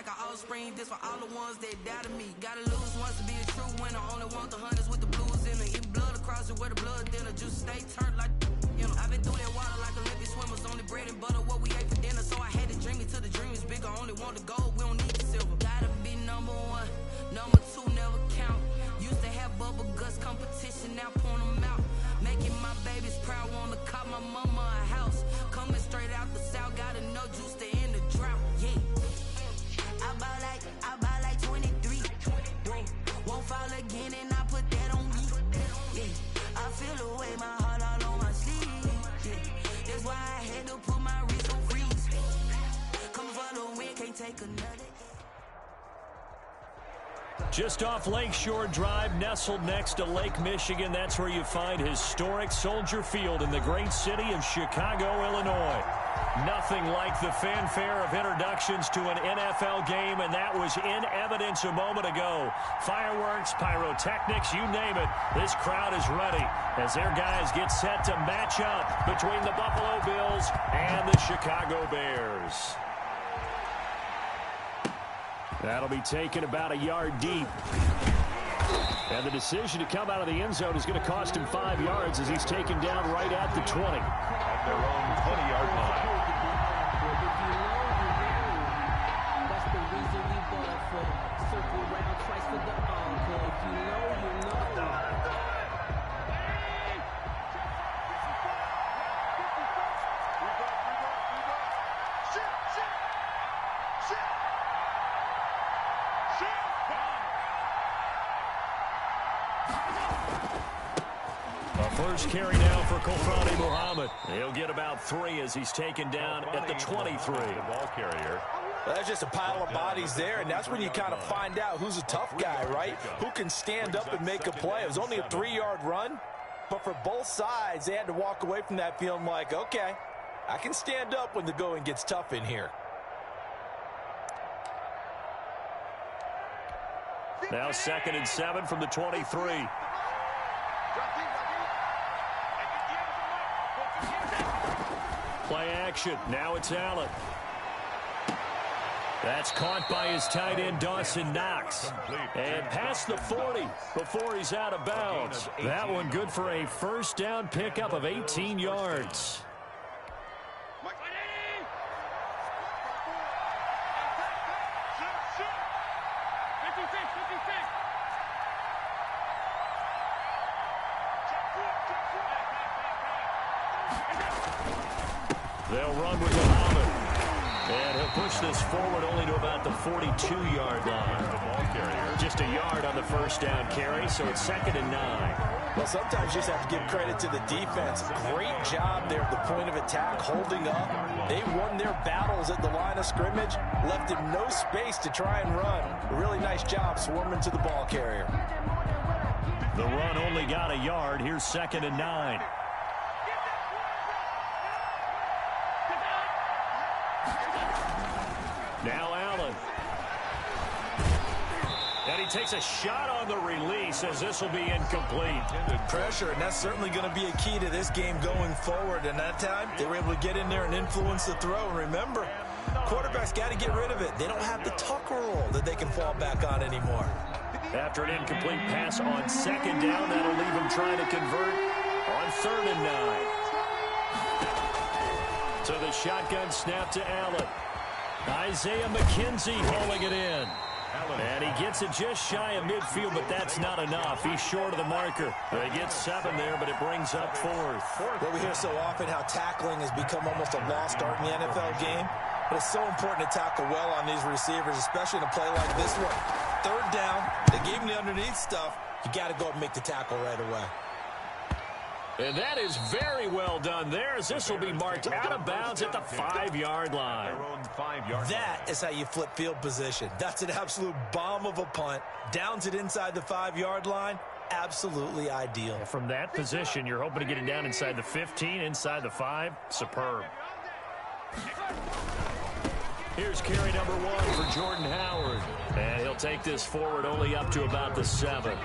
like an offspring. This for all the ones that doubted me. Gotta lose once to be a true winner. Only want the hunters with the blues in it. Even blood across it where the blood dinner. Just stay turned like, you know. I've been through that water like Olympic swimmers. Only bread and butter what we ate for dinner. So I had to dream it till the dream is bigger. Only want the gold, we don't need the silver. Gotta be number one, number two never count. Used to have bubble guts competition, now point them out. Making my babies proud, wanna cop my mama a house. Coming straight out the south, gotta know juice to end the drought. Yeah, I buy like 23. Won't fall again and I put that on me. Yeah, I feel the way, my heart all on my sleeve. Yeah, that's why I had to put my wrist on freeze. Coming for the win, can't take another. Just off Lakeshore Drive, nestled next to Lake Michigan. That's where you find historic Soldier Field in the great city of Chicago, Illinois. Nothing like the fanfare of introductions to an NFL game, and that was in evidence a moment ago. Fireworks, pyrotechnics, you name it. This crowd is ready as their guys get set to match up between the Buffalo Bills and the Chicago Bears. That'll be taken about a yard deep. And the decision to come out of the end zone is going to cost him 5 yards as he's taken down right at the 20. At their own 20-yard line. That's the reason we bought for circle round twice for the encore. If you know, you know. First carry now for Kofrani Muhammad. He'll get about 3 as he's taken down at the 23. The ball carrier. Well, there's just a pile of bodies there, and that's when you kind of find out who's a tough guy, right? Who can stand up and make a play. It was only a 3-yard run, but for both sides, they had to walk away from that feeling like, okay, I can stand up when the going gets tough in here. Now 2nd and 7 from the 23. Play action. Now it's Allen. That's caught by his tight end, Dawson Knox. And past the 40 before he's out of bounds. That one good for a first down pickup of 18 yards. They'll run with Muhammad. And he'll push this forward only to about the 42-yard line. The ball carrier. Just a yard on the first down carry, so it's 2nd and 9. Well, sometimes you just have to give credit to the defense. Great job there at the point of attack, holding up. They won their battles at the line of scrimmage, left him no space to try and run. A really nice job swarming to the ball carrier. The run only got a yard. Here's 2nd and 9. Now Allen. And he takes a shot on the release as this will be incomplete. Pressure, and that's certainly going to be a key to this game going forward. And that time, they were able to get in there and influence the throw. And remember, quarterbacks got to get rid of it. They don't have the tuck rule that they can fall back on anymore. After an incomplete pass on 2nd down, that'll leave him trying to convert on 3rd and 9. So the shotgun snap to Allen. Isaiah McKenzie hauling it in. And he gets it just shy of midfield, but that's not enough. He's short of the marker. They get 7 there, but it brings up 4th. Well, we hear so often how tackling has become almost a lost art in the NFL game. But it's so important to tackle well on these receivers, especially in a play like this one. 3rd down, they gave him the underneath stuff. You got to go and make the tackle right away. And that is very well done there, as this will be marked out of bounds at the 5-yard line. That is how you flip field position. That's an absolute bomb of a punt. Downs it inside the 5-yard line. Absolutely ideal. From that position, you're hoping to get it down inside the 15, inside the 5. Superb. Here's carry number 1 for Jordan Howard. And he'll take this forward only up to about the 7.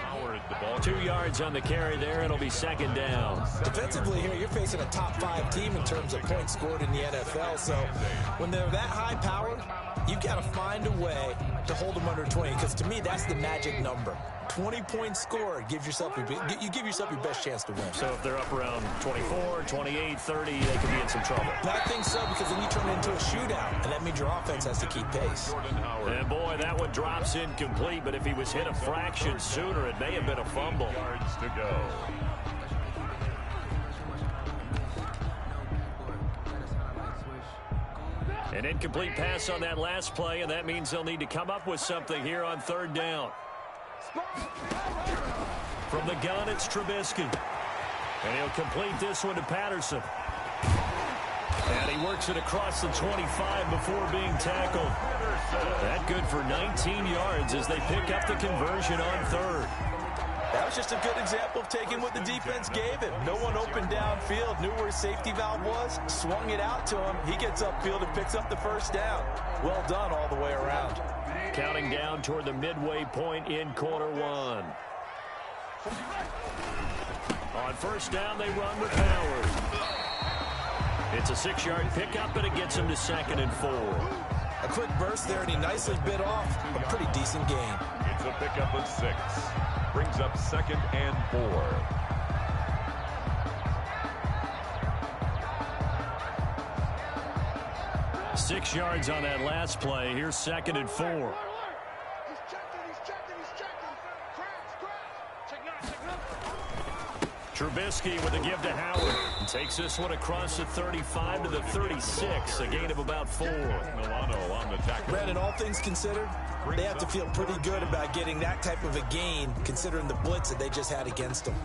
2 yards on the carry there. It'll be second down. Defensively here, you're facing a top 5 team in terms of points scored in the NFL. So when they're that high powered, you've got to find a way to hold them under 20. Because to me, that's the magic number. 20 points scored, you give yourself your best chance to win. So if they're up around 24, 28, 30, they could be in some trouble. I think so, because then you turn it into a shootout, and that means your offense has to keep pace. And boy, that one drops incomplete, but if he was hit a fraction sooner, it may have been a fumble. Yards to go. An incomplete pass on that last play, and that means they'll need to come up with something here on third down. From the gun, it's Trubisky. And he'll complete this one to Patterson. And he works it across the 25 before being tackled. That good for 19 yards as they pick up the conversion on third. That was just a good example of taking what the defense gave him. No one opened downfield, knew where his safety valve was, swung it out to him. He gets upfield and picks up the first down. Well done all the way around. Counting down toward the midway point in quarter one. On first down, they run with Howard. It's a 6-yard pickup, and it gets him to 2nd and 4. A quick burst there, and he nicely bit off a pretty decent gain. It's a pickup of 6. Brings up 2nd and 4. Six yards on that last play. Here's 2nd and 4. Trubisky with a give to Howard. Takes this one across the 35 to the 36. A gain of about 4. Milano on the tackle. Brandon, all things considered, they have to feel pretty good about getting that type of a gain, considering the blitz that they just had against them.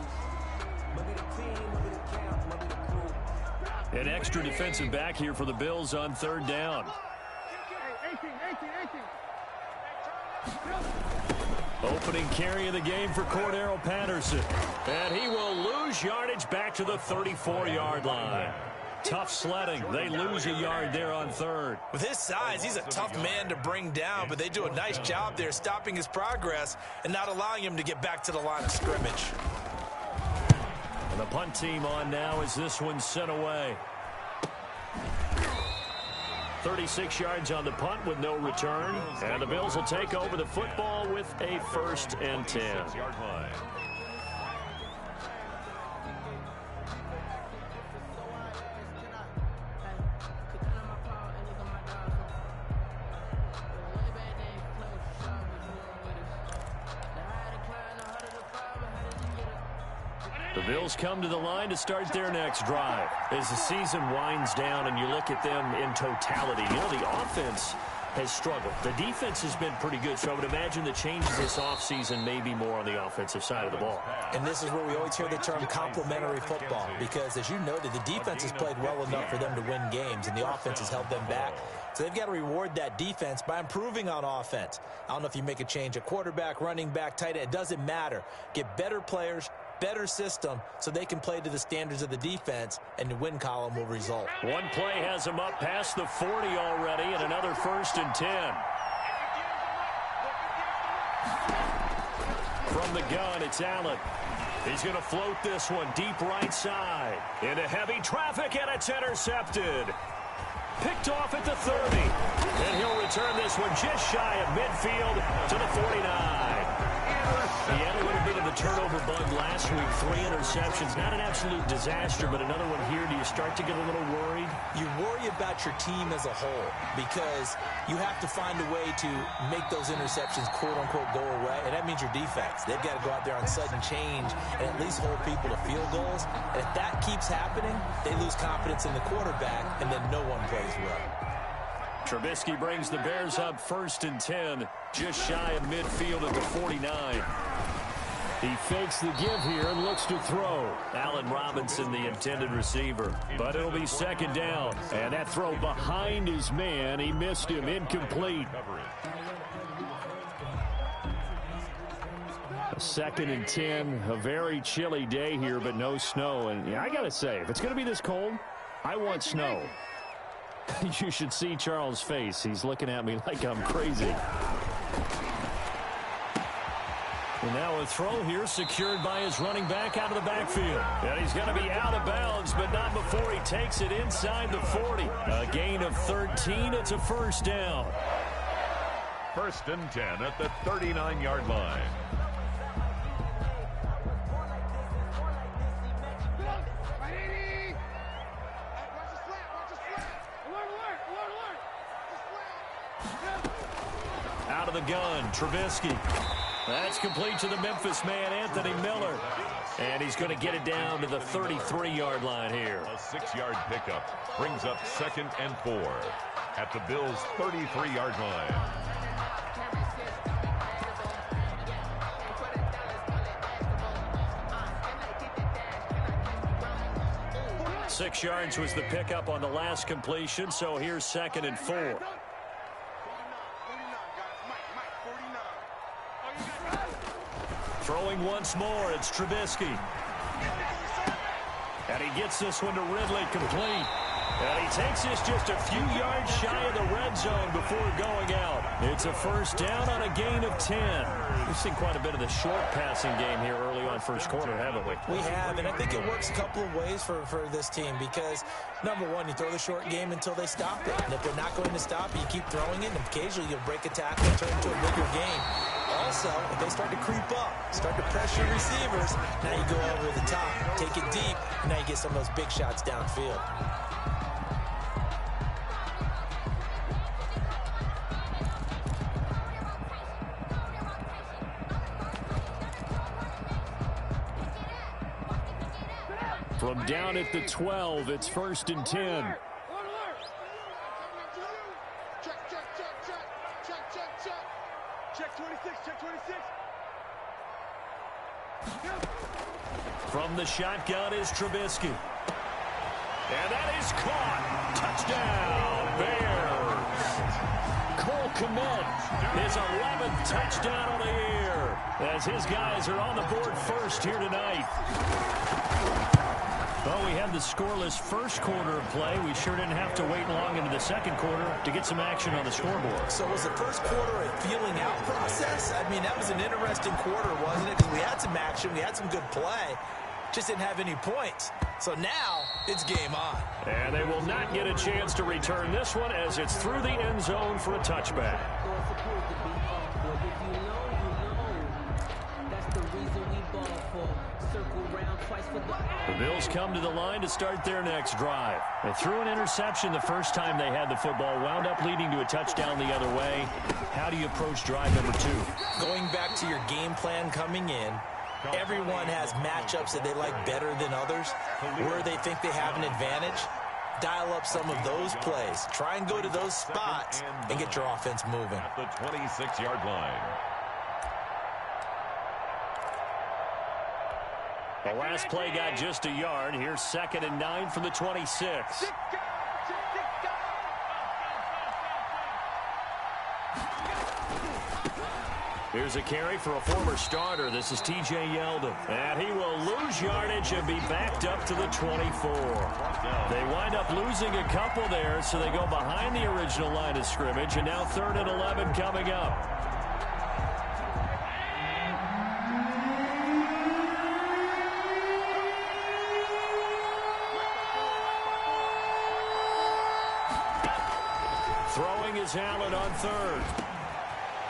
An extra defensive back here for the Bills on third down. Opening carry of the game for Cordero Patterson. And he will lose yardage back to the 34-yard line. Tough sledding. They lose a yard there on third. With his size, he's a tough man to bring down, but they do a nice job there stopping his progress and not allowing him to get back to the line of scrimmage. And the punt team on now as this one's sent away. 36 yards on the punt with no return. And the Bills will take over the football with a 1st and 10. 6-yard line. The Bills come to the line to start their next drive. As the season winds down and you look at them in totality, you know, the offense has struggled. The defense has been pretty good, so I would imagine the changes this offseason may be more on the offensive side of the ball. And this is where we always hear the term complementary football, because as you noted, the defense has played well enough for them to win games, and the offense has held them back. So they've got to reward that defense by improving on offense. I don't know if you make a change at quarterback, running back, tight end. It doesn't matter. Get better players, better system, so they can play to the standards of the defense, and the win column will result. One play has them up past the 40 already, and another 1st and 10. From the gun, it's Allen. He's going to float this one deep right side. Into heavy traffic, and it's intercepted. Picked off at the 30. And he'll return this one just shy of midfield to the 49. He had a little bit of the turnover bug last week. 3 interceptions. Not an absolute disaster, but another one here. Do you start to get a little worried? You worry about your team as a whole, because you have to find a way to make those interceptions, quote-unquote, go away, and that means your defense. They've got to go out there on sudden change and at least hold people to field goals. And if that keeps happening, they lose confidence in the quarterback, and then no one plays well. Trubisky brings the Bears up 1st and 10, just shy of midfield at the 49. He fakes the give here and looks to throw. Allen Robinson, the intended receiver. But it'll be 2nd down. And that throw behind his man, he missed him, incomplete. 2nd and 10, a very chilly day here, but no snow. And yeah, I got to say, if it's going to be this cold, I want snow. You should see Charles' face. He's looking at me like I'm crazy. And now a throw here secured by his running back out of the backfield. And he's going to be out of bounds, but not before he takes it inside the 40. A gain of 13. It's a first down. First and 10 at the 39-yard line. Out of the gun, Trubisky. That's complete to the Memphis man, Anthony Miller. And he's going to get it down to the 33-yard line here. A 6-yard pickup brings up 2nd and 4 at the Bills' 33-yard line. Six yards was the pickup on the last completion, so here's 2nd and 4. Throwing once more, it's Trubisky. And he gets this one to Ridley, complete. And he takes this just a few yards shy of the red zone before going out. It's a first down on a gain of 10. We've seen quite a bit of the short passing game here early on first quarter, haven't we? We have, and I think it works a couple of ways for this team because, number one, you throw the short game until they stop it. And if they're not going to stop it, you keep throwing it, and occasionally you'll break a tackle and turn it into a bigger game. Also, if they start to creep up, start to pressure receivers, now you go over the top, take it deep, and now you get some of those big shots downfield. From down at the 12, it's 1st and 10. Check 26, check 26. From the shotgun is Trubisky. And that is caught. Touchdown, Bears. Cole Kmet, his 11th touchdown on the year, as his guys are on the board first here tonight. Well, we had the scoreless first quarter of play. We sure didn't have to wait long into the second quarter to get some action on the scoreboard. So was the first quarter a feeling out process? I mean, that was an interesting quarter, wasn't it? Because we had some action, we had some good play, just didn't have any points. So now it's game on. And they will not get a chance to return this one as it's through the end zone for a touchback. The Bills come to the line to start their next drive. They threw an interception the first time they had the football, wound up leading to a touchdown the other way. How do you approach drive number 2? Going back to your game plan coming in, everyone has matchups that they like better than others, where they think they have an advantage. Dial up some of those plays. Try and go to those spots and get your offense moving. At the 26-yard line. The last play got just a yard. Here's 2nd and 9 from the 26. Here's a carry for a former starter. This is T.J. Yeldon. And he will lose yardage and be backed up to the 24. They wind up losing a couple there, so they go behind the original line of scrimmage. And now 3rd and 11 coming up. Throwing is Allen on 3rd.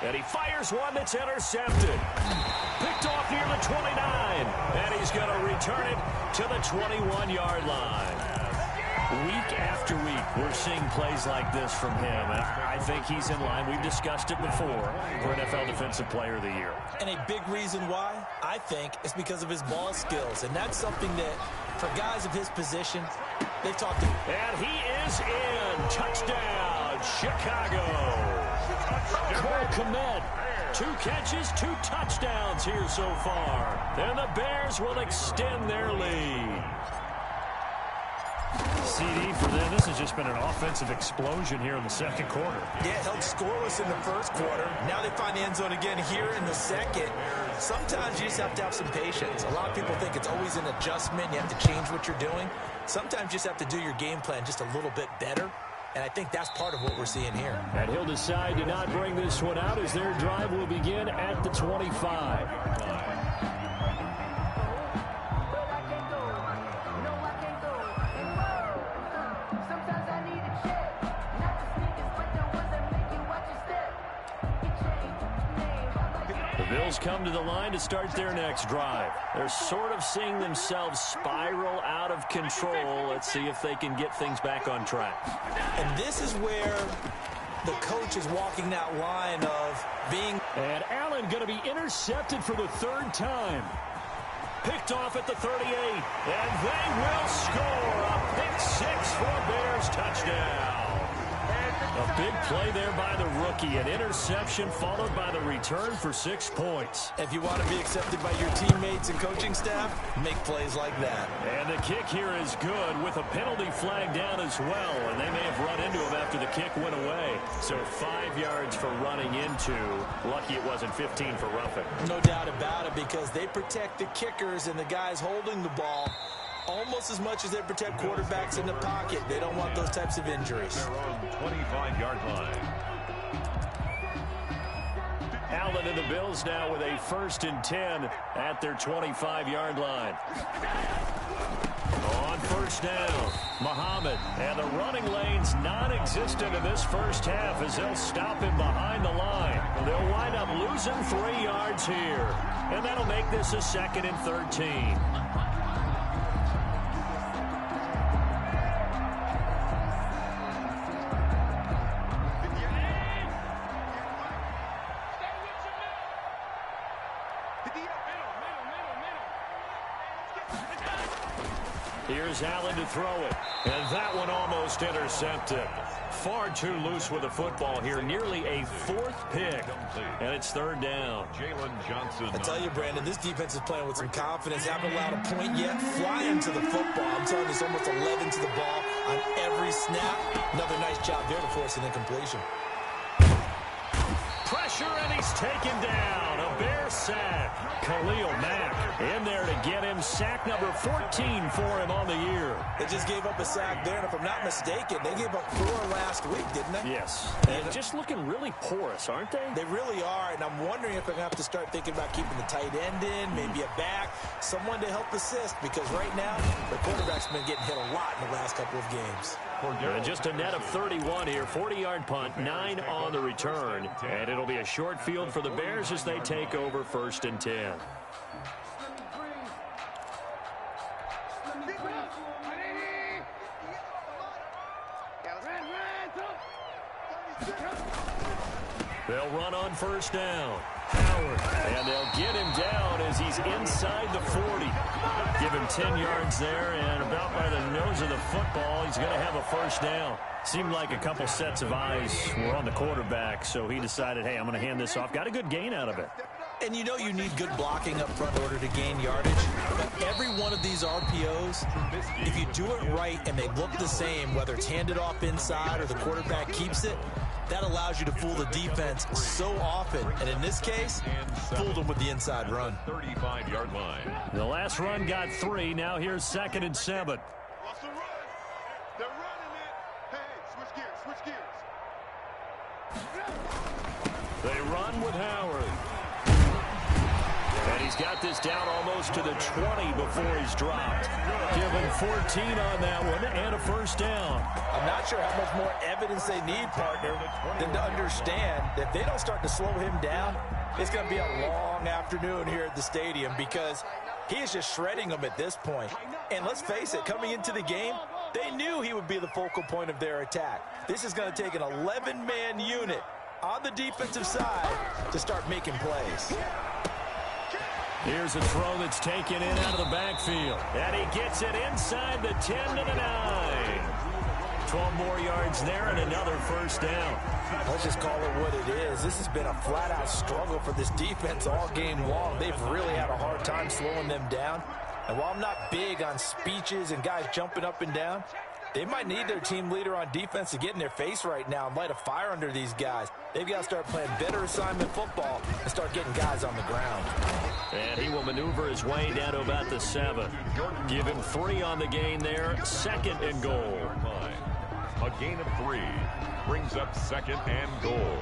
And he fires one that's intercepted. Picked off near the 29. And he's going to return it to the 21-yard line. Week after week, we're seeing plays like this from him. And I think he's in line. We've discussed it before for NFL Defensive Player of the Year. And a big reason why, I think, is because of his ball skills. And that's something that, for guys of his position, they've talked about. And he is in. Touchdown, Chicago. Cole Kmet, 2 catches, 2 touchdowns here so far. And the Bears will extend their lead. CD for them. This has just been an offensive explosion here in the second quarter. Yeah, held scoreless in the first quarter. Now they find the end zone again here in the second. Sometimes you just have to have some patience. A lot of people think it's always an adjustment. You have to change what you're doing. Sometimes you just have to do your game plan just a little bit better. And I think that's part of what we're seeing here. And he'll decide to not bring this one out as their drive will begin at the 25. Bills come to the line to start their next drive. They're sort of seeing themselves spiral out of control. Let's see if they can get things back on track. And this is where the coach is walking that line of being... And Allen going to be intercepted for the third time. Picked off at the 38. And they will score a pick six for a Bears touchdown. A big play there by the rookie. An interception followed by the return for 6 points. If you want to be accepted by your teammates and coaching staff, make plays like that. And the kick here is good with a penalty flag down as well. And they may have run into him after the kick went away. So 5 yards for running into. Lucky it wasn't 15 for roughing. No doubt about it, because they protect the kickers and the guys holding the ball almost as much as they protect quarterbacks in the pocket. They don't want those types of injuries. Their own 25-yard line. Allen and the Bills now with a 1st and 10 at their 25-yard line. On first down, Muhammad. And the running lane's non-existent in this first half as they'll stop him behind the line. They'll wind up losing 3 yards here. And that'll make this a 2nd and 13. Here's Allen to throw it. And that one almost intercepted. Far too loose with the football here. Nearly a 4th pick. And it's 3rd down. Jalen Johnson. I tell you, Brandon, this defense is playing with some confidence. Haven't allowed a point yet. Flying to the football. I'm telling you, it's almost 11 to the ball on every snap. Another nice job there to force an incompletion. Pressure, and he's taken down. A Bear sack. Khalil Mack in there to get him. Sack number 14 for him on the year. They just gave up a sack there, and if I'm not mistaken, they gave up 4 last week, didn't they? Yes. And just looking really porous, aren't they? They really are, and I'm wondering if they're going to have to start thinking about keeping the tight end in, maybe a back, someone to help assist, because right now, the quarterback's been getting hit a lot in the last couple of games. And just a net of 31 here. 40-yard punt, 9 on the return. And it'll be a short field for the Bears as they take over 1st and 10. They'll run on first down. Howard. And they'll get him down as he's inside the 40. Give him 10 yards there, and about by the nose of the football, he's going to have a first down. Seemed like a couple sets of eyes were on the quarterback, so he decided, hey, I'm going to hand this off. Got a good gain out of it. And you know you need good blocking up front in order to gain yardage. But every one of these RPOs, if you do it right and they look the same, whether it's handed off inside or the quarterback keeps it, that allows you to fool the defense so often. And in this case, fooled them with the inside run. 35-yard line. The last run got 3. Now here's 2nd and 7. Russell run. They're running it. Hey, switch gears. They run with Howard. And he's got this down almost to the 20 before he's dropped. Give him 14 on that one and a first down. I'm not sure how much more evidence they need, partner, than to understand that if they don't start to slow him down, it's going to be a long afternoon here at the stadium, because he is just shredding them at this point. And let's face it, coming into the game, they knew he would be the focal point of their attack. This is going to take an 11-man unit on the defensive side to start making plays. Here's a throw that's taken in out of the backfield. And he gets it inside the 10 to the 9. 12 more yards there and another first down. Let's just call it what it is. This has been a flat-out struggle for this defense all game long. They've really had a hard time slowing them down. And while I'm not big on speeches and guys jumping up and down, they might need their team leader on defense to get in their face right now and light a fire under these guys. They've got to start playing better assignment football and start getting guys on the ground. And he will maneuver his way down to about the 7. Give him 3 on the gain there. 2nd and goal. A gain of 3 brings up 2nd and goal.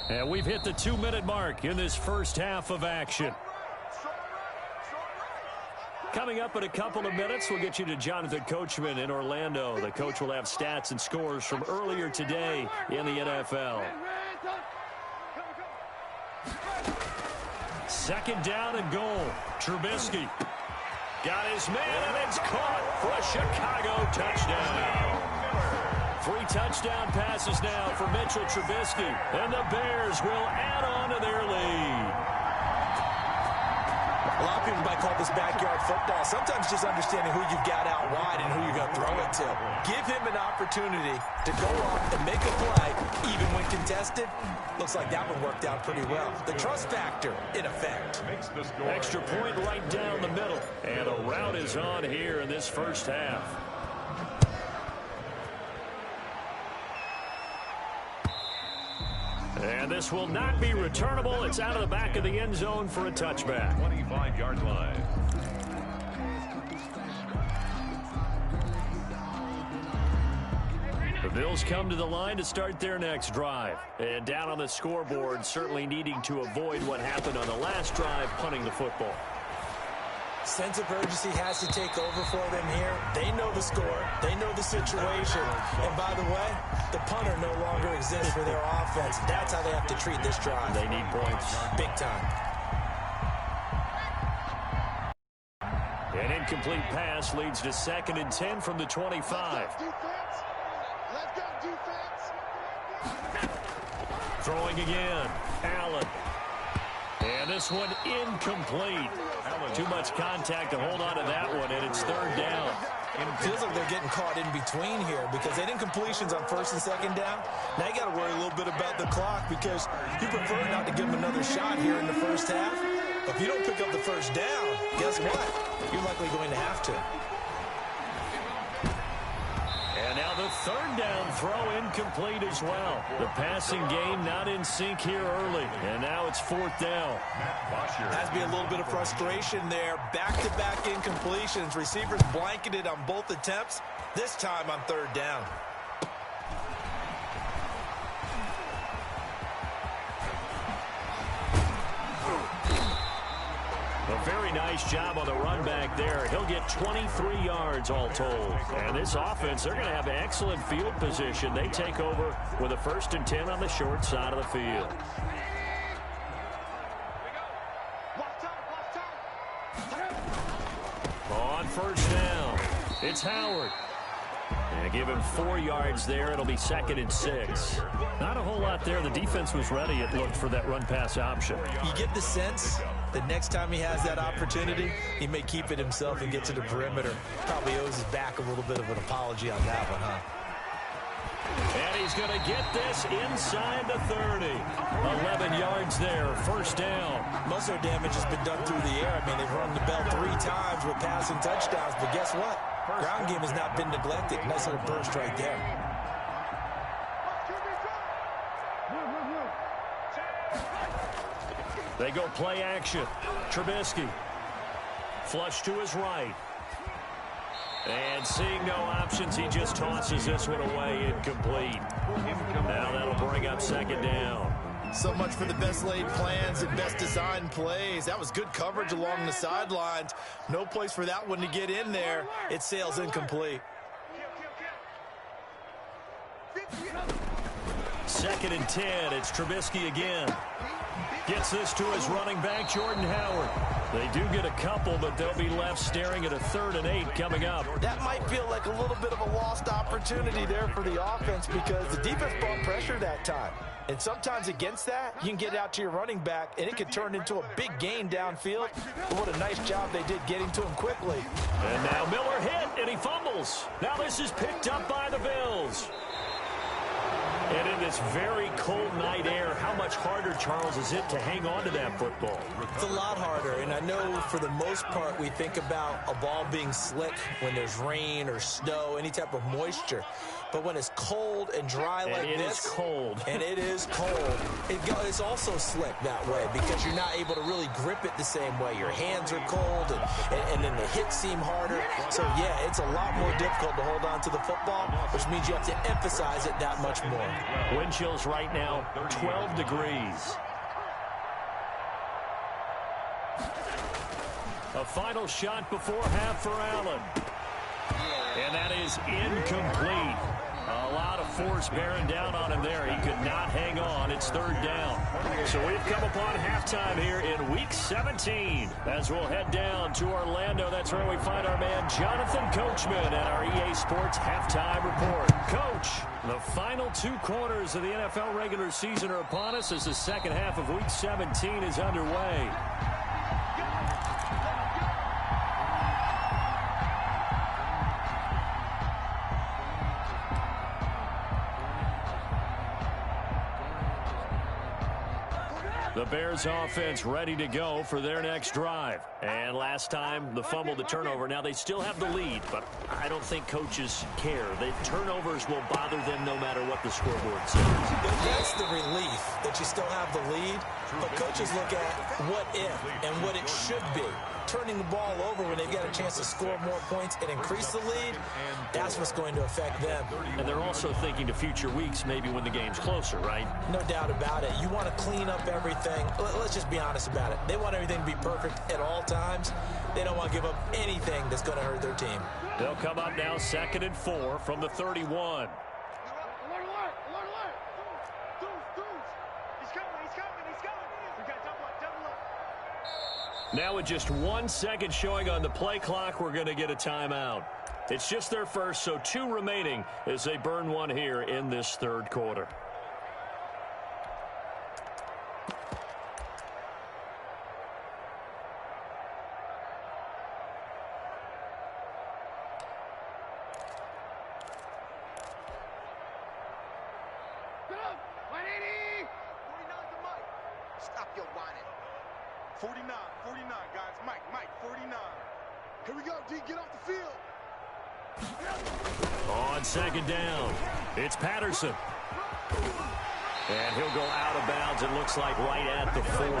And we've hit the 2-minute mark in this first half of action. Coming up in a couple of minutes, we'll get you to Jonathan Coachman in Orlando. The coach will have stats and scores from earlier today in the NFL. 2nd down and goal. Trubisky got his man, and it's caught for a Chicago touchdown. 3 touchdown passes now for Mitchell Trubisky, and the Bears will add on to their lead. A lot of people might call this backyard football. Sometimes just understanding who you've got out wide and who you're going to throw it to. Give him an opportunity to go off and make a play, even when contested. Looks like that one worked out pretty well. The trust factor, in effect. Extra point right down the middle. And a rout is on here in this first half. And this will not be returnable. It's out of the back of the end zone for a touchback. 25-yard line. The Bills come to the line to start their next drive. And down on the scoreboard, certainly needing to avoid what happened on the last drive, punting the football. Sense of urgency has to take over for them here. They know the score. They know the situation. And by the way, the punter no longer exists for their offense. That's how they have to treat this drive. They need points. Big time. An incomplete pass leads to 2nd and 10 from the 25. Let's go, defense. Throwing again. Allen. And this one incomplete. Too much contact to hold on to that one, and it's 3rd down. It feels like they're getting caught in between here because they didn't completions on 1st and 2nd down. Now you got to worry a little bit about the clock because you prefer not to give them another shot here in the first half. But if you don't pick up the 1st down, guess what? You're likely going to have to. And now the 3rd down throw incomplete as well. The passing game not in sync here early. And now it's 4th down. Has to be a little bit of frustration there. Back-to-back incompletions. Receivers blanketed on both attempts. This time on 3rd down. A very nice job on the run back there. He'll get 23 yards all told. And this offense, they're going to have excellent field position. They take over with a 1st and 10 on the short side of the field. On 1st down, it's Howard. And give him 4 yards there. It'll be 2nd and 6. Not a whole lot there. The defense was ready, it looked, for that run-pass option. You get the sense that next time he has that opportunity, he may keep it himself and get to the perimeter. Probably owes his back a little bit of an apology on that one, huh? And he's going to get this inside the 30. 11 yards there, 1st down. Most of their damage has been done through the air. I mean, they've rung the bell 3 times with passing touchdowns, but guess what? Ground game has not been neglected. Nice little burst right there. They go play action. Trubisky. Flush to his right. And seeing no options, he just tosses this one away, incomplete. Now that'll bring up 2nd down. So much for the best laid plans and best designed plays. That was good coverage along the sidelines. No place for that one to get in there. It sails incomplete. 2nd and 10. It's Trubisky again. Gets this to his running back, Jordan Howard. They do get a couple, but they'll be left staring at a 3rd and 8 coming up. That might feel like a little bit of a lost opportunity there for the offense because the defense brought pressure that time. And sometimes against that, you can get out to your running back, and it could turn into a big gain downfield. But what a nice job they did getting to him quickly. And now Miller hit, and he fumbles. Now this is picked up by the Bills. And in this very cold night air, how much harder, Charles, is it to hang on to that football? It's a lot harder, and I know for the most part we think about a ball being slick when there's rain or snow, any type of moisture. But when it's cold and dry like this, it is cold. And it is cold, it's also slick that way because you're not able to really grip it the same way. Your hands are cold, and then the hits seem harder. So, yeah, it's a lot more difficult to hold on to the football, which means you have to emphasize it that much more. Wind chills right now, 12 degrees. A final shot before half for Allen. And that is incomplete. A lot of force bearing down on him there. He could not hang on. It's third down. So we've come upon halftime here in Week 17. As we'll head down to Orlando, that's where we find our man Jonathan Coachman at our EA Sports Halftime Report. Coach, the final 2 quarters of the NFL regular season are upon us as the second half of Week 17 is underway. The Bears offense ready to go for their next drive. And last time, the fumble, the turnover. Now they still have the lead, but I don't think coaches care. The turnovers will bother them no matter what the scoreboard says. That's the relief that you still have the lead. But coaches look at what if and what it should be. Turning the ball over when they've got a chance to score more points and increase the lead, that's what's going to affect them. And they're also thinking to future weeks, maybe when the game's closer, right? No doubt about it. You want to clean up everything. Let's just be honest about it. They want everything to be perfect at all times. They don't want to give up anything that's going to hurt their team. They'll come up now 2nd and 4 from the 31. Now with just 1 second showing on the play clock, we're going to get a timeout. It's just their first, so 2 remaining as they burn one here in this third quarter. Stop your whining. 49, guys. Mike, 49. Here we go, D. Get off the field. On 2nd down, it's Patterson. And he'll go out of bounds, it looks like right at the 40.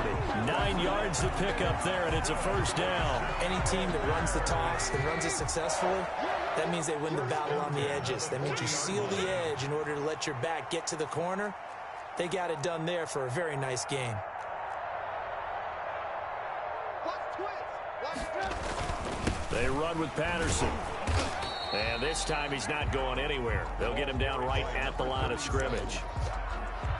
9 yards to pick up there, and it's a first down. Any team that runs the toss and runs it successfully, that means they win the battle on the edges. That means you seal the edge in order to let your back get to the corner. They got it done there for a very nice game. They run with Patterson. And this time he's not going anywhere. They'll get him down right at the line of scrimmage.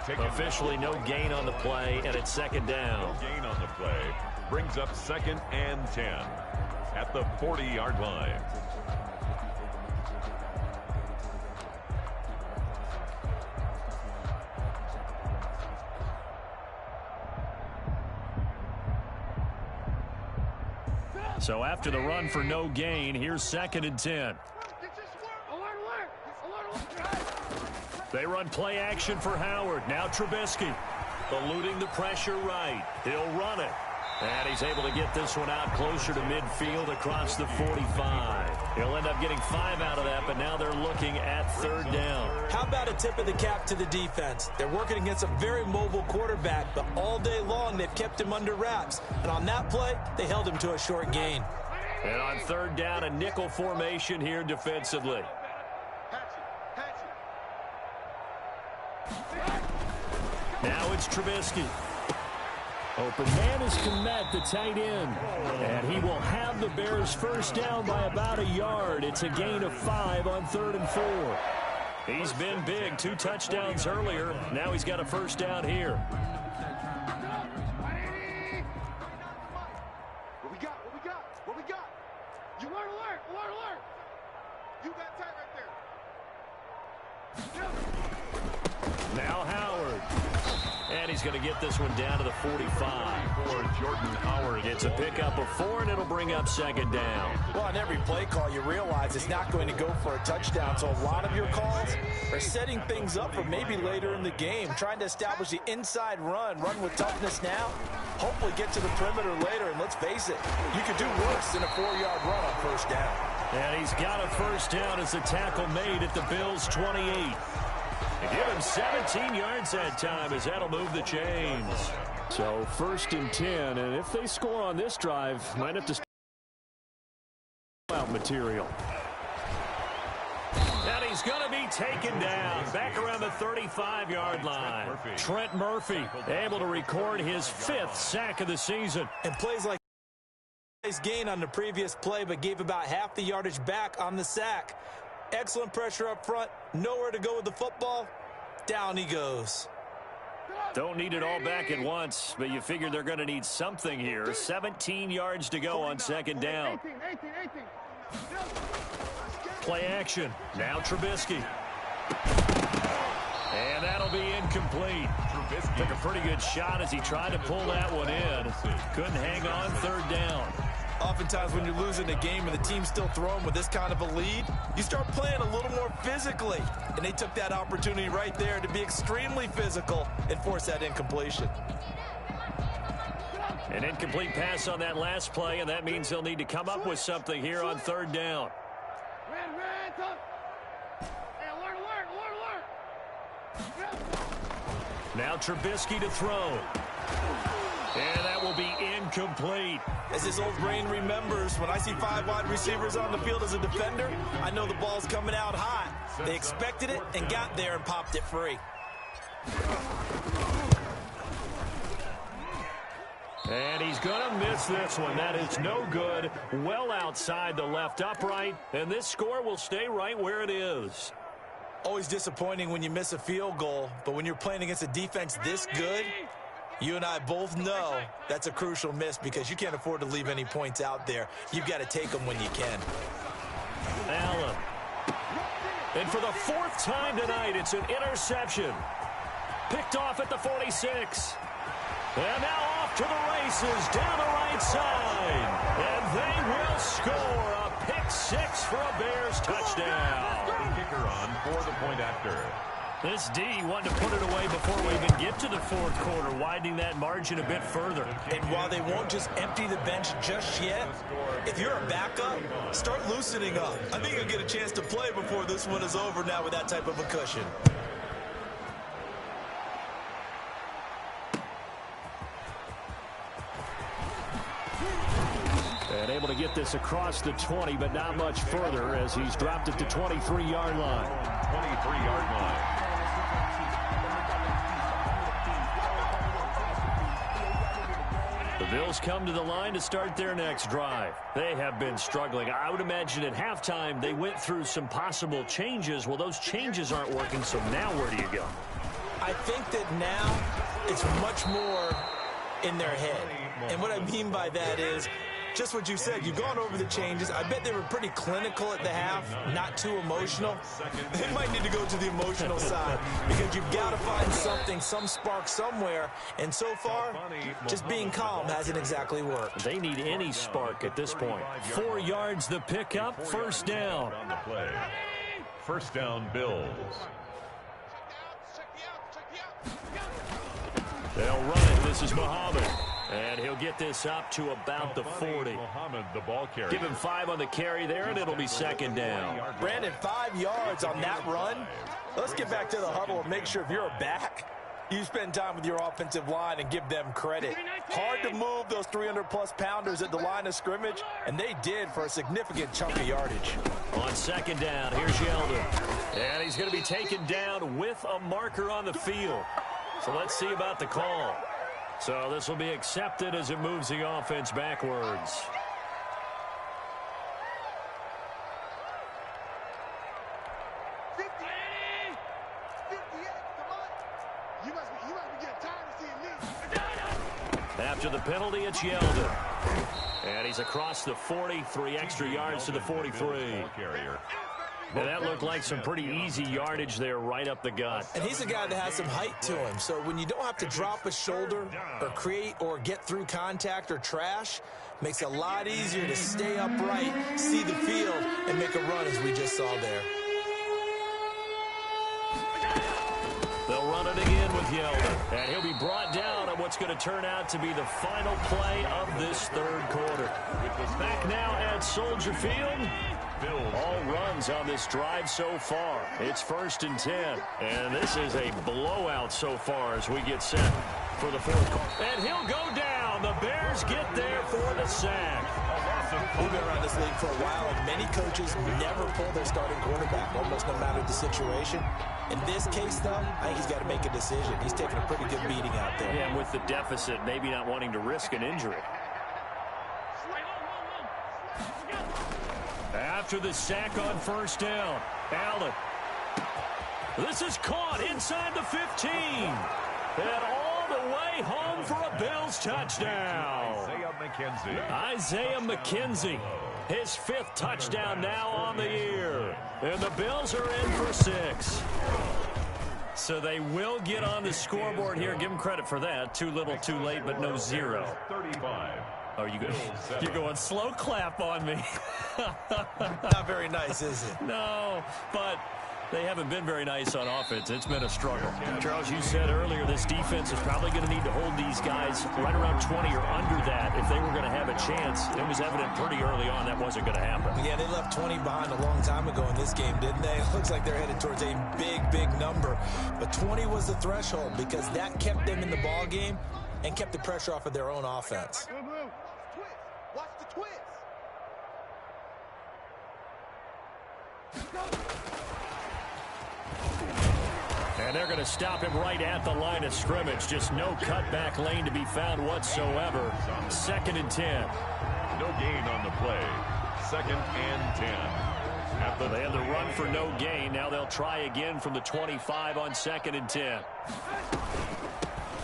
Officially no gain on the play, and it's 2nd down. No gain on the play. Brings up 2nd and 10 at the 40-yard line. So after the run for no gain, here's 2nd and 10. They run play action for Howard. Now Trubisky eluding the pressure right. He'll run it. And he's able to get this one out closer to midfield across the 45. He'll end up getting 5 out of that, but now they're looking at 3rd down. How about a tip of the cap to the defense? They're working against a very mobile quarterback, but all day long they've kept him under wraps. And on that play, they held him to a short gain. And on 3rd down, a nickel formation here defensively. Now it's Trubisky. Open man is Kmet, the tight end. And he will have the Bears first down by about a yard. It's a gain of 5 on 3rd and 4. He's been big. 2 touchdowns earlier. Now he's got a first down here. What we got? You alert. You got tight right there. Now Howard. And And he's going to get this one down to the 45. For Jordan Howard. It's a pickup of 4, and it'll bring up second down. Well, on every play call, you realize it's not going to go for a touchdown. So a lot of your calls are setting things up for maybe later in the game, trying to establish the inside run with toughness now, hopefully get to the perimeter later. And let's face it, you could do worse than a 4-yard run on first down. And he's got a first down as the tackle made at the Bills' 28. They give him 17 yards that time as that'll move the chains. So 1st and 10, and if they score on this drive, might have to start out material. And he's going to be taken down back around the 35-yard line. Trent Murphy able to record his 5th sack of the season. And plays like nice gain on the previous play, but gave about half the yardage back on the sack. Excellent pressure up front. Nowhere to go with the football. Down he goes. Don't need it all back at once, but you figure they're going to need something here. 17 yards to go on second down. 18. Play action. Now Trubisky. And that'll be incomplete. Trubisky took a pretty good shot as he tried to pull that one in. Couldn't hang on. 3rd down. Oftentimes when you're losing a game and the team's still throwing with this kind of a lead, you start playing a little more physically. And they took that opportunity right there to be extremely physical and force that incompletion. An incomplete pass on that last play, and that means they'll need to come up with something here on 3rd down. Now Trubisky to throw. And that will be incomplete. As his old brain remembers, when I see 5 wide receivers on the field as a defender, I know the ball's coming out hot. They expected it and got there and popped it free. And he's going to miss this one. That is no good. Well outside the left upright. And this score will stay right where it is. Always disappointing when you miss a field goal, but when you're playing against a defense this good, you and I both know that's a crucial miss because you can't afford to leave any points out there. You've got to take them when you can. Allen. And for the 4th time tonight, it's an interception. Picked off at the 46. And now off to the races down the right side. And they will score a pick-6 for a Bears touchdown. Kicker on for the point after. This D wanted to put it away before we even get to the 4th quarter, widening that margin a bit further. And while they won't just empty the bench just yet, if you're a backup, start loosening up. I think you'll get a chance to play before this one is over now with that type of a cushion. And able to get this across the 20, but not much further as he's dropped it to 23-yard line. 23-yard line. The Bills come to the line to start their next drive. They have been struggling. I would imagine at halftime they went through some possible changes. Well, those changes aren't working, so now where do you go? I think that now it's much more in their head. And what I mean by that is just what you said. You've gone over the changes. I bet they were pretty clinical at the half, not too emotional. They might need to go to the emotional side because you've got to find something, some spark somewhere. And so far, just being calm hasn't exactly worked. They need any spark at this point. 4 yards the pickup, 1st down. On the play. 1st down, Bills. They'll run it. This is Muhammad. And he'll get this up to about the 40. Muhammad, the ball carrier. Give him 5 on the carry there, and it'll be 2nd down. Brandon, 5 yards on that run. Let's get back to the huddle and make sure if you're a back, you spend time with your offensive line and give them credit. Hard to move those 300-plus pounders at the line of scrimmage, and they did for a significant chunk of yardage. On 2nd down, here's Yeldon. And he's going to be taken down with a marker on the field. So let's see about the call. So this will be accepted as it moves the offense backwards. After the penalty, it's Yeldon. And he's across the 40, 3 extra yards to the 43. And that looked like some pretty easy yardage there right up the gut. And he's a guy that has some height to him. So when you don't have to drop a shoulder or create or get through contact or trash, makes it a lot easier to stay upright, see the field, and make a run as we just saw there. They'll run it again with Yeldon. And he'll be brought down on what's going to turn out to be the final play of this third quarter. Back now at Soldier Field. All runs on this drive so far. It's 1st and 10. And this is a blowout so far as we get set for the fourth quarter. And he'll go down. The Bears get there for the sack. We've been around this league for a while, and many coaches never pull their starting quarterback, almost no matter the situation. In this case, though, I think he's got to make a decision. He's taking a pretty good beating out there. Yeah, and with the deficit, maybe not wanting to risk an injury. After the sack on 1st down, Allen. This is caught inside the 15. And all the way home for a Bills touchdown. Isaiah McKenzie, his 5th touchdown now on the year. And the Bills are in for 6. So they will get on the scoreboard here. Give them credit for that. Too little, too late, but no 0. 35. Oh, you're going slow clap on me. Not very nice, is it? No, but they haven't been very nice on offense. It's been a struggle. Charles, you said earlier this defense is probably going to need to hold these guys right around 20 or under that if they were going to have a chance. It was evident pretty early on that wasn't going to happen. Yeah, they left 20 behind a long time ago in this game, didn't they? It looks like they're headed towards a big, big number. But 20 was the threshold because that kept them in the ball game and kept the pressure off of their own offense. Watch the twist. And they're going to stop him right at the line of scrimmage. Just no cutback lane to be found whatsoever. 2nd and 10. No gain on the play. 2nd and 10. They had the run for no gain. Now they'll try again from the 25 on 2nd and 10.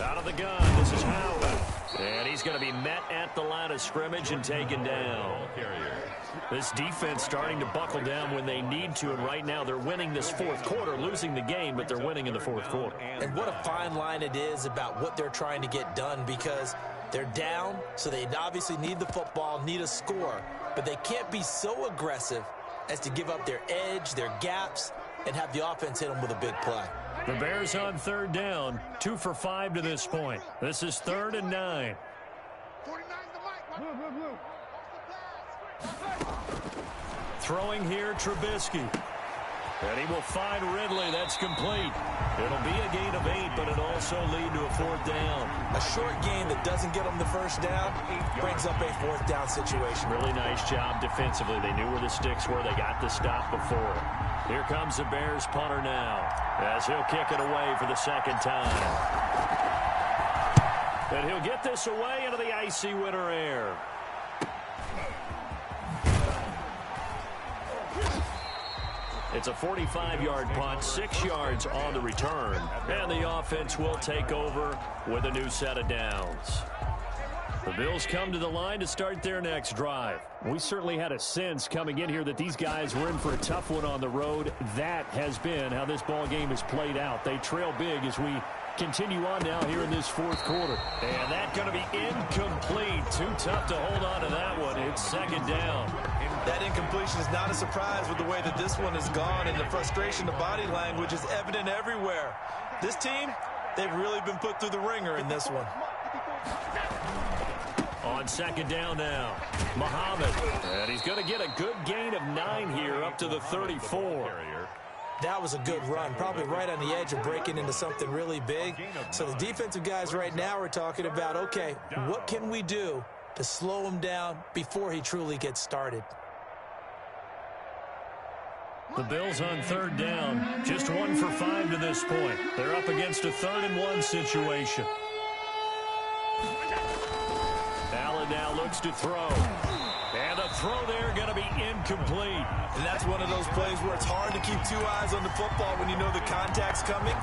Out of the gun, this is Howard. And he's going to be met at the line of scrimmage and taken down. This defense starting to buckle down when they need to, and right now they're winning this 4th quarter, losing the game, but they're winning in the 4th quarter. And what a fine line it is about what they're trying to get done, because they're down, so they obviously need the football, need a score, but they can't be so aggressive as to give up their edge, their gaps, and have the offense hit them with a big play. The Bears on 3rd down, 2 for 5 to this point. This is 3rd and 9. 49's the mic. Blue. Throwing here, Trubisky. And he will find Ridley. That's complete. It'll be a gain of 8, but it'll also lead to a 4th down. A short gain that doesn't get them the 1st down brings up a 4th down situation. Really nice job defensively. They knew where the sticks were. They got the stop before. Here comes the Bears punter now, as he'll kick it away for the 2nd time. And he'll get this away into the icy winter air. It's a 45-yard punt, 6 yards on the return. And the offense will take over with a new set of downs. The Bills come to the line to start their next drive. We certainly had a sense coming in here that these guys were in for a tough one on the road. That has been how this ball game has played out. They trail big as we continue on now here in this 4th quarter. And that's going to be incomplete. Too tough to hold on to that one. It's 2nd down. That incompletion is not a surprise with the way that this one has gone, and the frustration, the body language is evident everywhere. This team, they've really been put through the ringer in this one. On 2nd down now, Muhammad. And he's going to get a good gain of 9 here up to the 34. That was a good run, probably right on the edge of breaking into something really big. So the defensive guys right now are talking about, okay, what can we do to slow him down before he truly gets started? The Bills on 3rd down, just 1 for 5 to this point. They're up against a 3rd and 1 situation. Allen now looks to throw. And the throw there going to be incomplete. And that's one of those plays where it's hard to keep 2 eyes on the football when you know the contact's coming,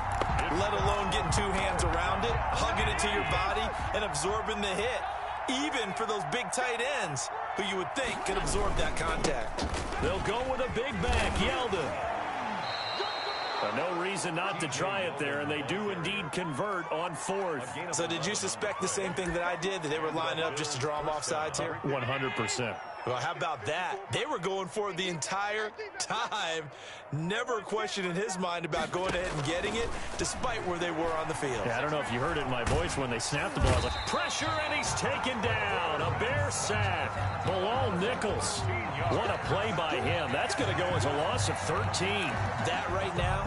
let alone getting 2 hands around it, hugging it to your body, and absorbing the hit. Even for those big tight ends, who you would think could absorb that contact. They'll go with a big back, Yeldon. No reason not to try it there, and they do indeed convert on fourth. So did you suspect the same thing that I did, that they were lining up just to draw them off sides here? 100%. Well, how about that? They were going for it the entire time. Never a question in his mind about going ahead and getting it, despite where they were on the field. Yeah, I don't know if you heard it in my voice when they snapped the ball. I was like, pressure, and he's taken down. A Bear sack. Bilal Nichols. What a play by him. That's going to go as a loss of 13. That right now,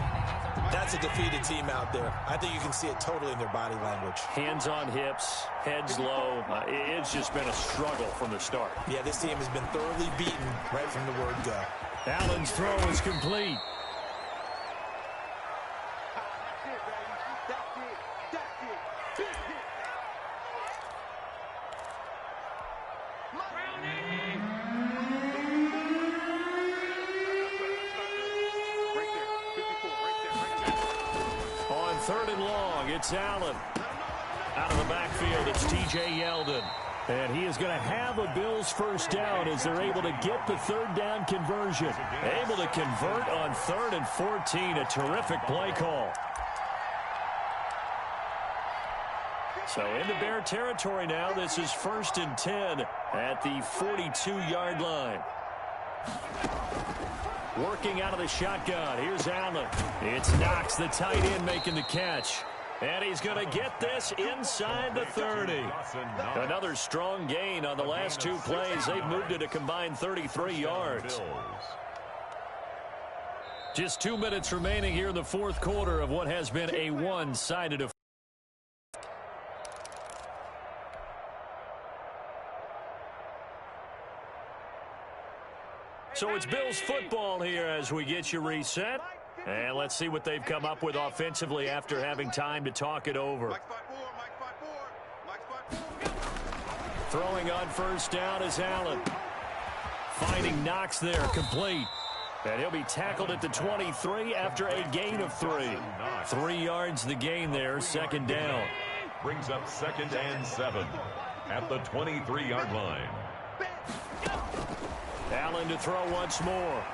that's a defeated team out there. I think you can see it totally in their body language. Hands on hips, heads low. It's just been a struggle from the start. Yeah, this team has been thoroughly beaten right from the word go. Allen's throw is complete. On 3rd and long, it's Allen. Out of the backfield, it's T.J. Yeldon. And he is going to have a Bills first down as they're able to get the 3rd down conversion. Able to convert on 3rd and 14. A terrific play call. So into Bear territory now. This is 1st and 10 at the 42-yard line. Working out of the shotgun. Here's Allen. It's Knox, the tight end, making the catch. And he's going to get this inside the 30. Another strong gain on the last 2 plays. They've moved it a combined 33 yards. Just 2 minutes remaining here in the 4th quarter of what has been a one-sided affair. So it's Bills football here as we get you reset. And let's see what they've come up with offensively after having time to talk it over. Throwing on first down is Allen. Finding Knox there, complete. And he'll be tackled at the 23 after a gain of 3. 3 yards the gain there, 2nd down. Brings up 2nd and 7 at the 23-yard line. Allen to throw once more.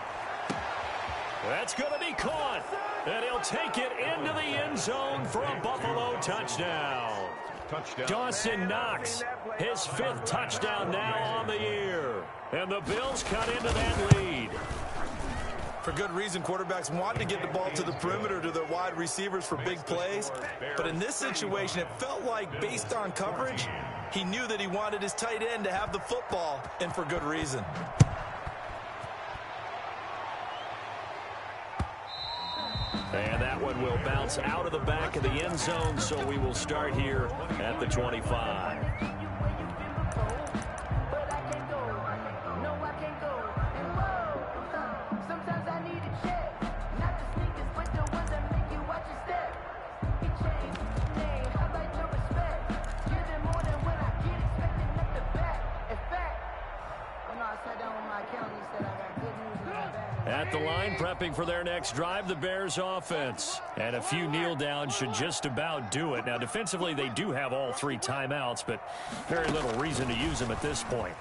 That's going to be caught. And he'll take it into the end zone for a Buffalo touchdown. Dawson Knox, his 5th touchdown now on the year. And the Bills cut into that lead. For good reason, quarterbacks want to get the ball to the perimeter to their wide receivers for big plays. But in this situation, it felt like based on coverage, he knew that he wanted his tight end to have the football, and for good reason. And that one will bounce out of the back of the end zone, so we will start here at the 25. At the line, prepping for their next drive, the Bears offense. And a few kneel downs should just about do it. Now, defensively, they do have all 3 timeouts, but very little reason to use them at this point.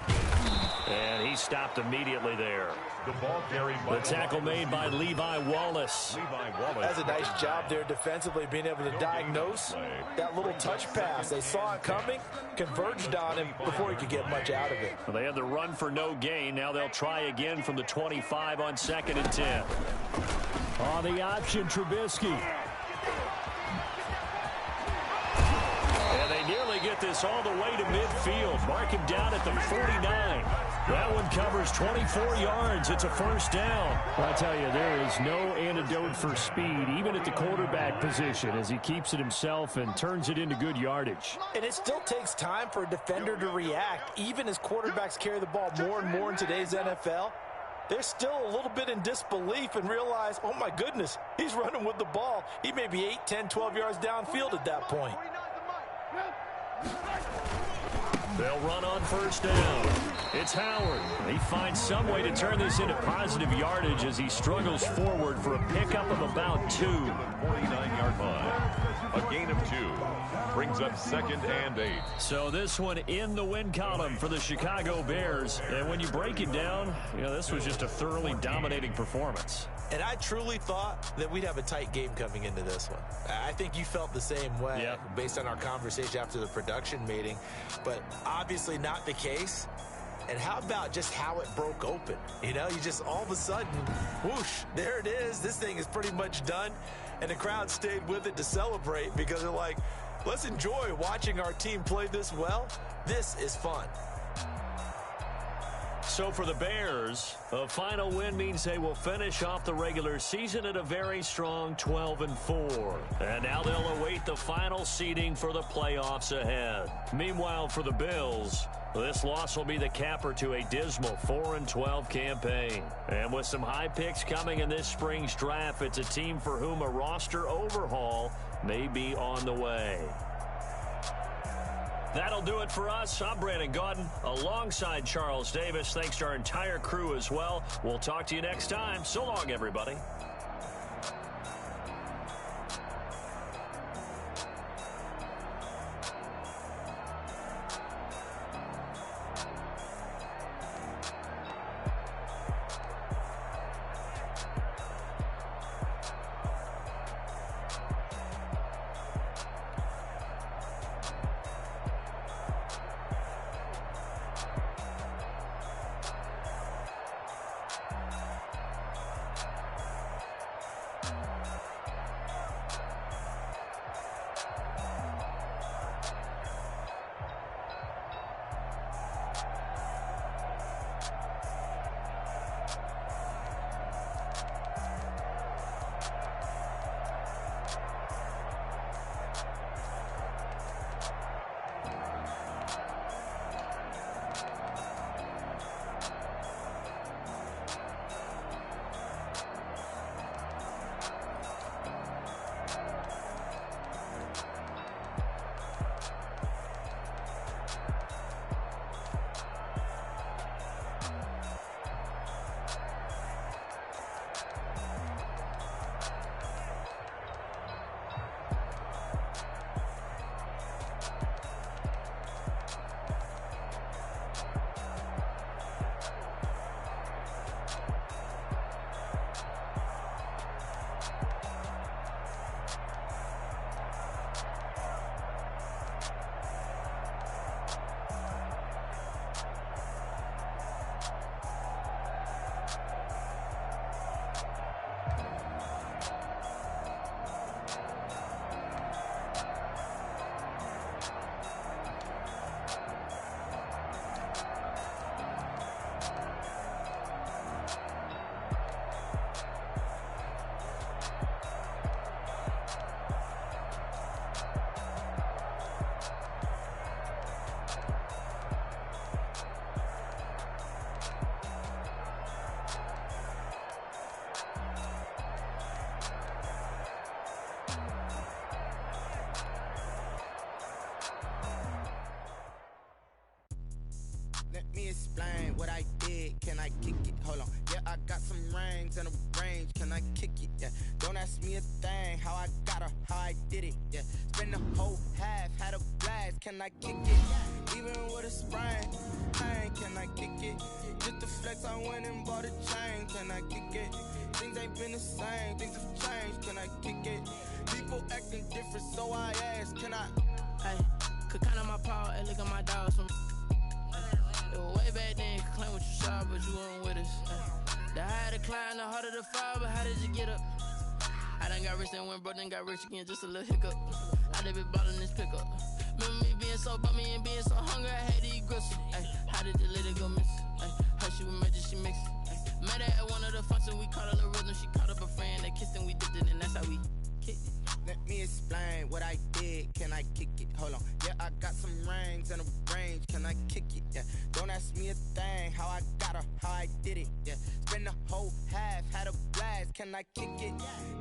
And he stopped immediately there. The tackle made by Levi Wallace. That's a nice job there defensively, being able to diagnose that little touch pass. They saw it coming, converged on him before he could get much out of it. Well, they had the run for no gain. Now they'll try again from the 25 on 2nd and 10. On the option, Trubisky. And they nearly get this all the way to midfield. Mark him down at the 49. That one covers 24 yards. It's a first down. I tell you, there is no antidote for speed, even at the quarterback position, as he keeps it himself and turns it into good yardage. And it still takes time for a defender to react, even as quarterbacks carry the ball more and more in today's NFL. They're still a little bit in disbelief and realize, oh my goodness, he's running with the ball. He may be 8, 10, 12 yards downfield at that point. They'll run on first down. It's Howard. He finds some way to turn this into positive yardage as he struggles forward for a pickup of about 2. 49-yard line. A gain of 2 brings up 2nd and 8. So this one in the win column for the Chicago Bears. And when you break it down, this was just a thoroughly dominating performance. And I truly thought that we'd have a tight game coming into this one. I think you felt the same way based on our conversation after the production meeting, but obviously not the case. And how about just how it broke open? You just all of a sudden, whoosh, there it is. This thing is pretty much done. And the crowd stayed with it to celebrate because they're like, let's enjoy watching our team play this well. This is fun. So for the Bears, a final win means they will finish off the regular season at a very strong 12-4. And now they'll await the final seeding for the playoffs ahead. Meanwhile, for the Bills, this loss will be the capper to a dismal 4-12 campaign. And with some high picks coming in this spring's draft, it's a team for whom a roster overhaul may be on the way. That'll do it for us. I'm Brandon Gaudin alongside Charles Davis. Thanks to our entire crew as well. We'll talk to you next time. So long, everybody. me explain what I did. Can I kick it? Hold on. Yeah, I got some rings and a range. Can I kick it? Yeah. Don't ask me a thing. How I got her, how I did it. Yeah. Spend the whole half, had a blast. Can I kick it? Even with a sprain. Hey, can I kick it? Just to flex, I went and bought a chain. Can I kick it? Things ain't been the same. Things have changed. Can I kick it? People acting different, so I ask, can I? Hey, could count on my power and look at my dogs from. It was way back then, could claim what you saw, but you weren't with us. The higher the climb, the harder the fall, but how did you get up? I done got rich and went broke, then got rich again, just a little hiccup. I done been ballin' this pickup. Remember me being so bummy and being so hungry, I had to eat gristle. Ay, how did the lady go miss? Ay, her she was magic, she mixed. Met her at one of the functions, we caught her the rhythm, she caught up a friend, they kissed and we dipped it, and that's how we kicked it. Let me explain what I did. Can I kick it? Hold on. Yeah, I got some rings and a range. Can I kick it? Yeah. Don't ask me a thing. How I got her, how I did it. Yeah. Spend the whole half, had a blast. Can I kick it?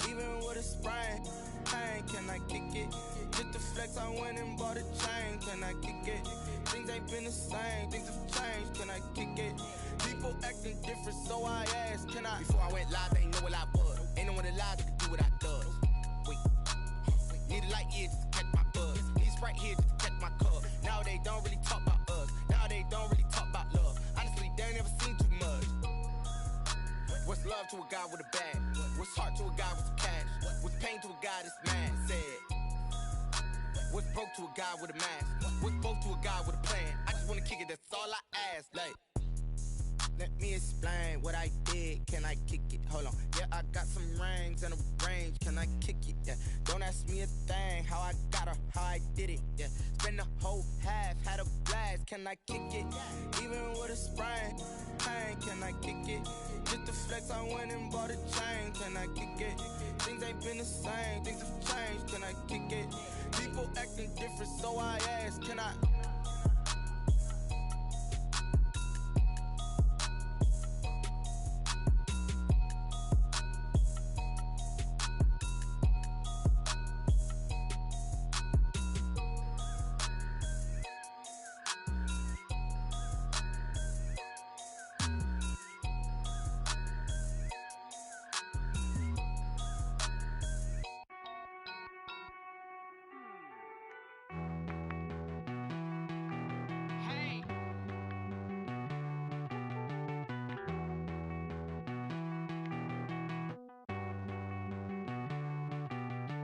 Even with a sprain. Hey, can I kick it? Just to flex, I went and bought a chain. Can I kick it? Things ain't been the same. Things have changed. Can I kick it? People acting different, so I asked, can I? Before I went live, they ain't know what I was. Ain't no one alive that could do what I does. Wait. Need a light year right here just to check my cup. Now they don't really talk about us. Now they don't really talk about love. Honestly, they ain't never seen too much. What's love to a guy with a bag? What's heart to a guy with some cash? What's pain to a guy that's mad? Said. What's broke to a guy with a mask? What's both to a guy with a plan? I just wanna kick it, that's all I ask. Like, let me explain what I did. Can I kick it? Hold on. Yeah, I got some rings and a range. Can I kick it? Yeah. Don't ask me a thing. How I got her, how I did it. Yeah. Spend the whole half, had a blast. Can I kick it? Even with a sprain, pain. Can I kick it? Just to flex, I went and bought a chain. Can I kick it? Things ain't been the same. Things have changed. Can I kick it? People acting different, so I ask. Can I?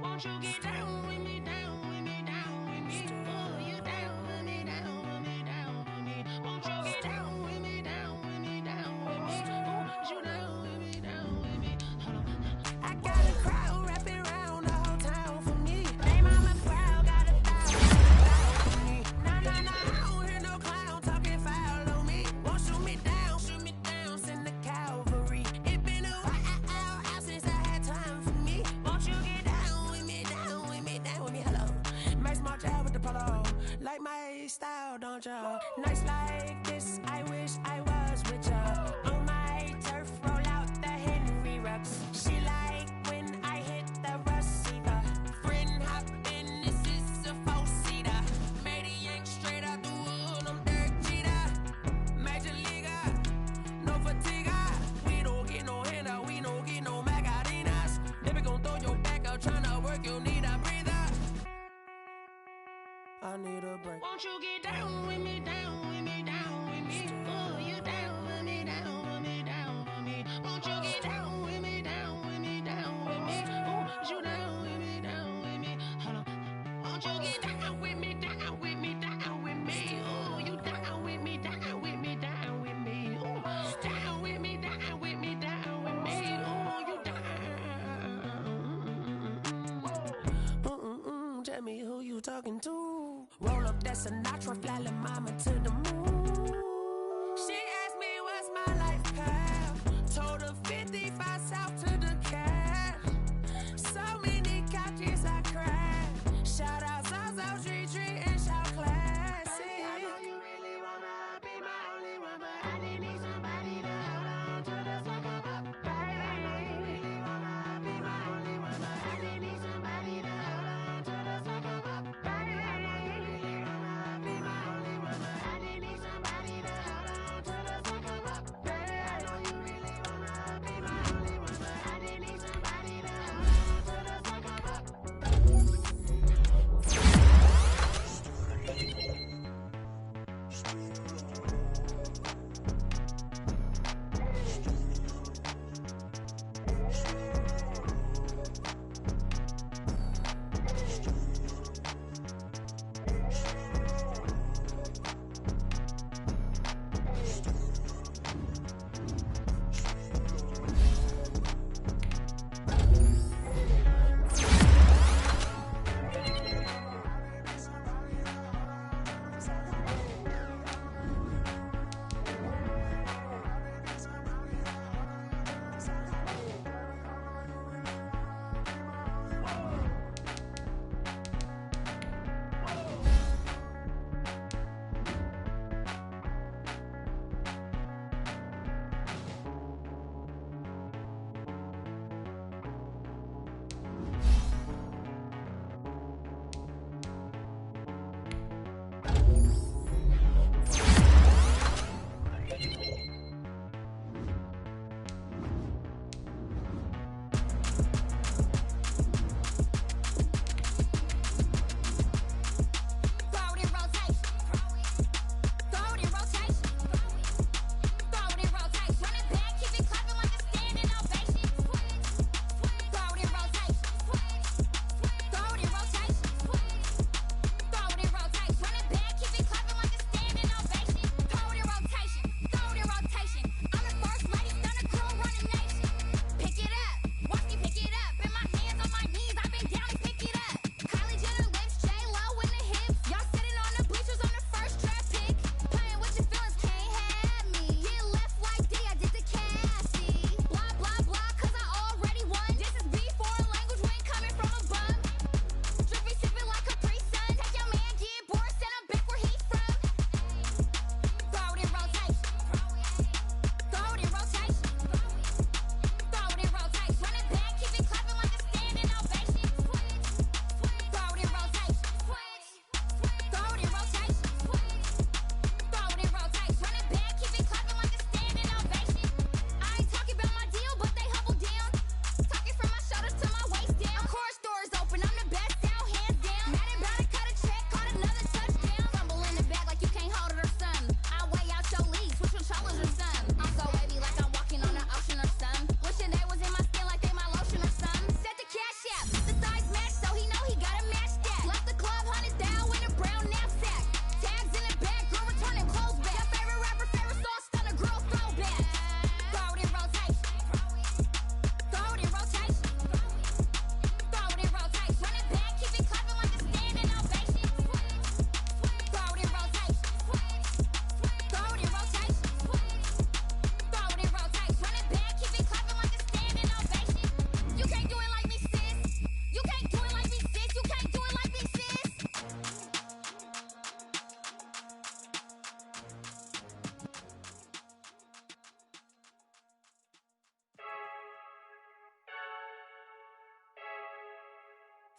Won't you get down with me, down with me, down with me? Oh, you down with me, down with me, down with me. Won't you get down with me, down with me, down with me? Oh, you down with me, down with me. Hold on. I got a crowd wrapping around the whole town for me. Name on my crowd, got a thousand for me. Nah, I don't hear no clown talking foul on me. Won't shoot me down, send the cavalry. It been a while since I had time for me. Won't you get down with me, down with me, down with me? Hello. Max March out with the polo. Like my style, don't ya? Nights like this, I wish I was with ya. On my turf, roll out the Henry Rux. She like when I hit the receiver. Friend hop in, this is a four-seater. Made a yank straight out the wood, I'm Derek Jeter. Major leaguer, no fatigue. We don't get no handout, we don't get no Magarinas. Never gon' throw your back out, tryna work, you need a breather. I need a break. Won't you get down with me, down with me, down with me? Oh, you down with me, down with me, down with me. Won't you get down with me, down with me, down with me? Oh, you down with me, down with me. Hold on. Won't you get down with me, down with me, down with me? Oh, you down with me, down with me, down with me. Oh, down with me, down with me, down with me. Oh, you down. Tell me who you talking to. Roll up that Sinatra, fly la mama to the moon. She asked me what's my life path. Told her 55 south to the cat. So many couches I cried. Shout out South Tree and shout classy. I know you really wanna be my only one, but I didn't need somebody to hold on to the second up. Baby, I know you really wanna be my only one, but I didn't need somebody to hold on to the second up. Baby, I know you really wanna be my only one, but I didn't need somebody to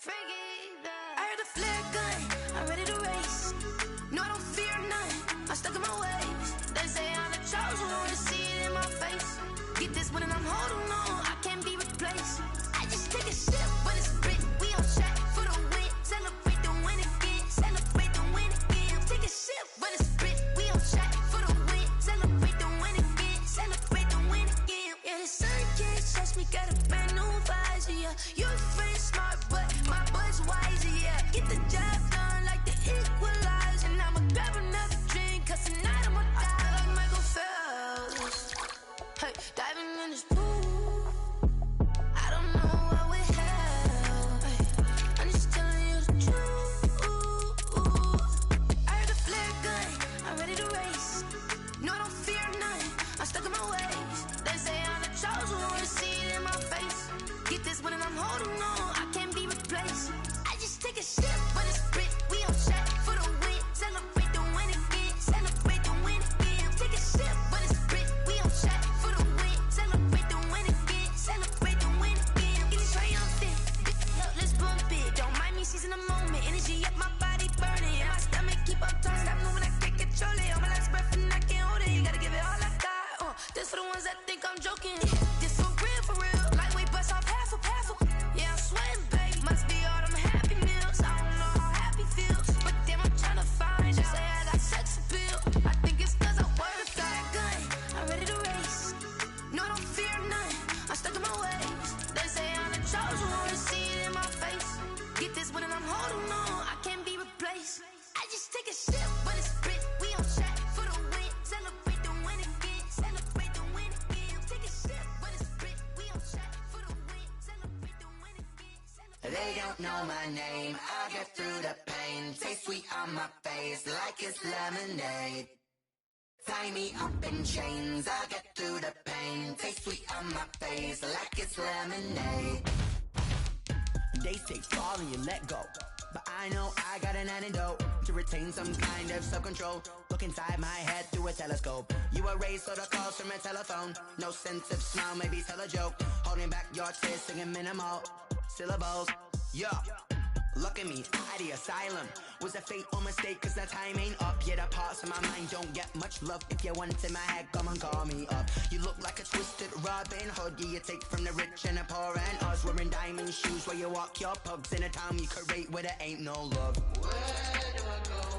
I heard the flare gun, I'm ready to race. No, I don't fear none, I'm stuck in my ways. They say I'm the chosen one, to see it in my face. Get this one and I'm holding on, I can't be replaced. I just take a sip, but it's grit. We on track for the win. Celebrate the win again, celebrate the win again. Take a sip, but it's grit. We on track for the win. Celebrate the win again, celebrate the win again. Yeah, the sun can't touch me, got a brand new visor, yeah. Your friend smart, but my bud's wiser, yeah. Get the job done like the equalizer. And I'ma grab another drink, cause tonight I'ma die like Michael Phelps. Hey, diving in this pool, I don't know what would help. Hey, I'm just telling you the truth. I heard the flare gun, I'm ready to race. No, I don't fear none, I'm stuck in my ways. They say I'm the chosen one, to see it in my face. Get this one and I'm holding on, I can't be replaced. I just take a sip, but it's grit. We on track for the win. Celebrate the win again, celebrate the win again. Take a sip, but it's grit. We on track for the win. Celebrate the win again, celebrate the win again. Get it triumphant, look, let's bump it. Don't mind me seizing the moment. Energy up, my body burning, and my stomach keep up turning. Stop moving, I can't control it. On my last breath and I can't hold it. You gotta give it all I got. This for the ones that think I'm joking. This for real. Lightweight bust off half a. Yeah, I'm sweating, baby. Must be all them happy meals. I don't know how happy feels, but damn, I'm tryna find you. Say I got sex appeal. I think it's cause I work a gun. I'm ready to race. No, I don't fear none, I'm stuck in my ways. They say I'm the chosen one, to see it in my face. Get this one and I'm holding on, I can't be replaced. I just take a sip, but it's grit. We on track for the win. Celebrate the win again, celebrate the win again. Take a sip, but it's grit. We on track for the win. Celebrate the win again. They don't know my name, I get through the pain. Taste sweet on my face like it's lemonade. Tie me up in chains, I get through the pain. Taste sweet on my face like it's lemonade. They say fall and you let go, but I know I got an antidote to retain some kind of self-control. Look inside my head through a telescope. You erase all the calls from a telephone. No sense of smile, maybe tell a joke. Holding back your tears, singing minimal syllables. Yeah, look at me, at the asylum. Was a fate or mistake, cause the time ain't up. Yet the parts of my mind don't get much love. If you want in my head, come and call me up. You look like a twisted Robin Hood. Yeah, you take from the rich and the poor and us. Wearing diamond shoes where you walk your pugs in a town you create where there ain't no love. Where do I go?